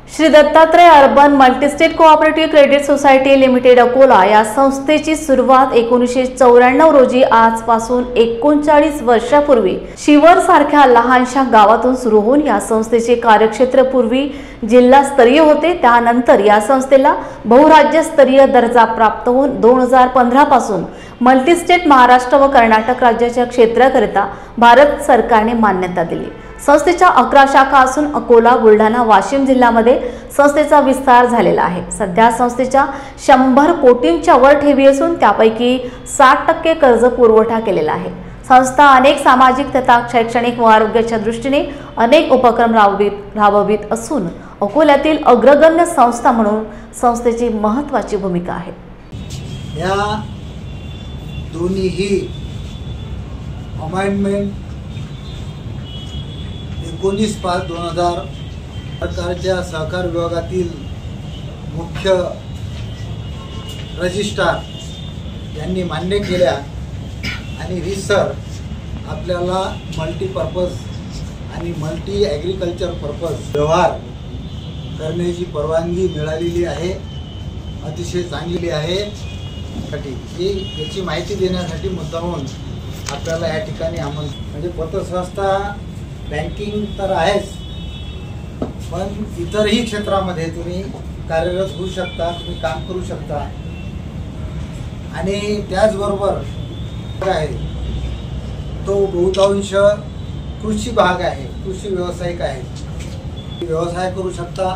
Shri Dattatray urban multi-state cooperative credit society limited Akola या संस्थेची सुरुवात 1994 रोजी आजपासून 39 वर्षापूर्वी शिवर सारख्या लहानशा गावातून सुरू होऊन या संस्थेचे कार्यक्षेत्र पूर्वी जिल्हास्तरीय होते। त्यानंतर या संस्थेला बहुराज्यस्तरीय दर्जा प्राप्त होऊन 2015 पासून मल्टीस्टेट महाराष्ट्र व कर्नाटक राज्याच्या क्षेत्राकरिता भारत सरकारने मान्यता दिली। संस्थेच्या 11 शाखा असून अकोला, बुलढाणा, वाशिम जिल्ह्यामध्ये संस्थेचा विस्तार झालेला आहे। सध्या संस्थेच्या 100 कोटींच्या वर ठेवी असून त्यापैकी 60% कर्ज पुरवठा केलेला आहे। संस्था अनेक सामाजिक तथा शैक्षणिक व आरोग्याच्या दृष्टीने अनेक उपक्रम राबवित असून अकोल्यातील अग्रगण्य संस्था म्हणून संस्थेची महत्त्वाची भूमिका आहे। या दोन्हीही अमेंडमेंट 19/5/2000 सरकारच्या सहकार विभागातील मुख्य रजिस्ट्रार यांनी मान्य केल्या आणि रिसर आपल्याला मल्टीपर्पज आणि मल्टी ॲग्रिकल्चर पर्पज व्यवहार करण्याची परवानगी मिळालेली आहे। अतिशय चांगली आहे। याची माहिती देण्यासाठी मुद्दामून आपल्याला या ठिकाणी म्हणजे पतसंस्था बँकिंग तर आहेच, पण इतरही क्षेत्रामध्ये तुम्ही कार्यरत होऊ शकता, तुम्ही काम करू शकता। आणि त्याचबरोबर आहे तो बहुतांश कृषी भाग आहे, कृषी व्यावसायिक आहे, व्यवसाय करू शकता।